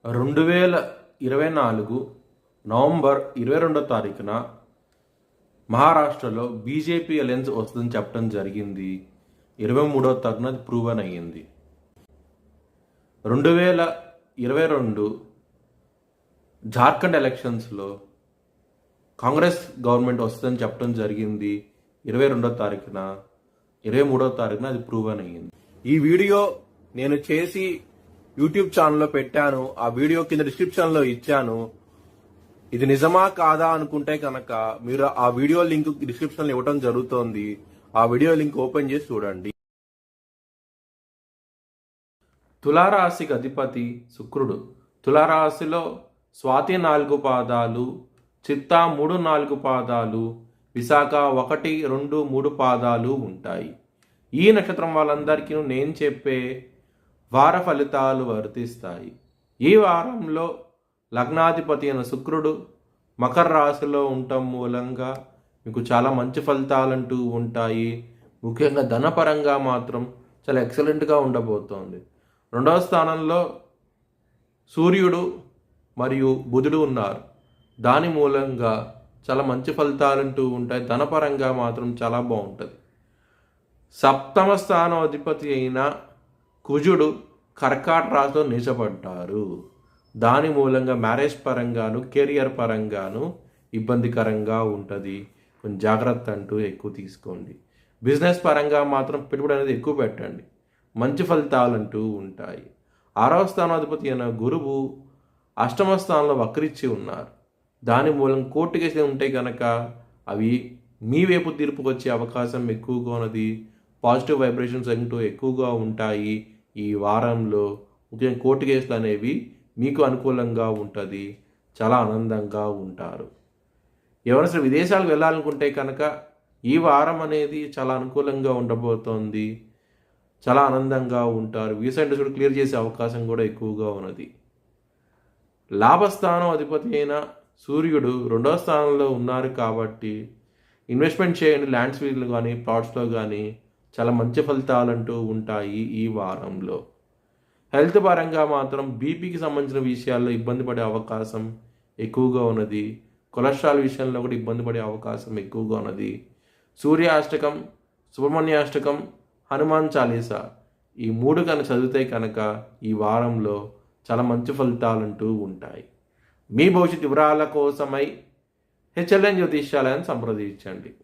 2024 November 22వ తారీఖున మహారాష్ట్రలో BJP alliance వస్తుందని చెప్పడం జరిగింది. 23వ తారీఖున అది ప్రూవన్ అయ్యింది. 2022 జార్ఖండ్ ఎలక్షన్స్లో కాంగ్రెస్ గవర్నమెంట్ వస్తుందని చెప్పడం జరిగింది. 22వ తారీఖున 23వ తారీఖున అది ప్రూవన్ అయ్యింది. ఈ వీడియో నేను చేసి యూట్యూబ్ ఛానల్లో పెట్టాను. ఆ వీడియో కింద డిస్క్రిప్షన్లో ఇచ్చాను. ఇది నిజమా కాదా అనుకుంటే కనుక మీరు ఆ వీడియో లింక్ డిస్క్రిప్షన్లో ఇవ్వడం జరుగుతోంది. ఆ వీడియో లింక్ ఓపెన్ చేసి చూడండి. తులారాశికి అధిపతి శుక్రుడు. తులారాశిలో స్వాతి 4 పాదాలు, చిత్తా 3-4 పాదాలు, విశాఖ 1, 2, 3 పాదాలు ఉంటాయి. ఈ నక్షత్రం వాళ్ళందరికీ నేను చెప్పే వార ఫలితాలు వర్తిస్తాయి. ఈ వారంలో లగ్నాధిపతి అయిన శుక్రుడు మకర రాశిలో ఉండటం మూలంగా మీకు చాలా మంచి ఫలితాలంటూ ఉంటాయి. ముఖ్యంగా ధనపరంగా మాత్రం చాలా ఎక్సలెంట్గా ఉండబోతోంది. 2వ స్థానంలో సూర్యుడు మరియు బుధుడు ఉన్నారు. దాని మూలంగా చాలా మంచి ఫలితాలంటూ ఉంటాయి. ధనపరంగా మాత్రం చాలా బాగుంటుంది. 7వ స్థానం అధిపతి అయిన కుజుడు కర్కాటక రాశిలో నీచపడ్డారు. దాని మూలంగా మ్యారేజ్ పరంగాను కెరియర్ పరంగాను ఇబ్బందికరంగా ఉంటుంది. కొంచెం జాగ్రత్త అంటూ ఎక్కువ తీసుకోండి. బిజినెస్ పరంగా మాత్రం పెట్టుబడి అనేది ఎక్కువ పెట్టండి. మంచి ఫలితాలంటూ ఉంటాయి. 6వ స్థానాధిపతి అయిన గురువు 8వ స్థానంలో వక్రించి ఉన్నారు. దాని మూలం కోర్టు కేసులు ఉంటే కనుక అవి మీ వైపు తీర్పుకు వచ్చే అవకాశం ఎక్కువగా ఉన్నది. పాజిటివ్ వైబ్రేషన్స్ అంటూ ఎక్కువగా ఉంటాయి. ఈ వారంలో ముఖ్యంగా కోర్టు కేసులు అనేవి మీకు అనుకూలంగా ఉంటుంది. చాలా ఆనందంగా ఉంటారు. ఎవరైనా సరే విదేశాలకు వెళ్ళాలనుకుంటే కనుక ఈ వారం అనేది చాలా అనుకూలంగా ఉండబోతోంది. చాలా ఆనందంగా ఉంటారు. వీసా ఇంట్రెస్ట్ క్లియర్ చేసే అవకాశం కూడా ఎక్కువగా ఉన్నది. లాభస్థానం అధిపతి అయిన సూర్యుడు 2వ స్థానంలో ఉన్నారు కాబట్టి ఇన్వెస్ట్మెంట్ చేయండి. ల్యాండ్స్ వీళ్ళు కానీ ప్లాట్స్లో కానీ చాలా మంచి ఫలితాలంటూ ఉంటాయి ఈ వారంలో. హెల్త్ పరంగా మాత్రం బీపీకి సంబంధించిన విషయాల్లో ఇబ్బంది పడే అవకాశం ఎక్కువగా ఉన్నది. కొలెస్ట్రాల్ విషయంలో కూడా ఇబ్బంది పడే అవకాశం ఎక్కువగా ఉన్నది. సూర్యాష్టకం, సుబ్రహ్మణ్యాష్టకం, హనుమాన్ చాలీసా ఈ 3 కనుక చదివితే కనుక ఈ వారంలో చాలా మంచి ఫలితాలంటూ ఉంటాయి. మీ భవిష్యత్ వివరాల కోసమై హెచ్ఎల్ఎన్ జ్యోతిష్యాలయాన్ని సంప్రదించండి.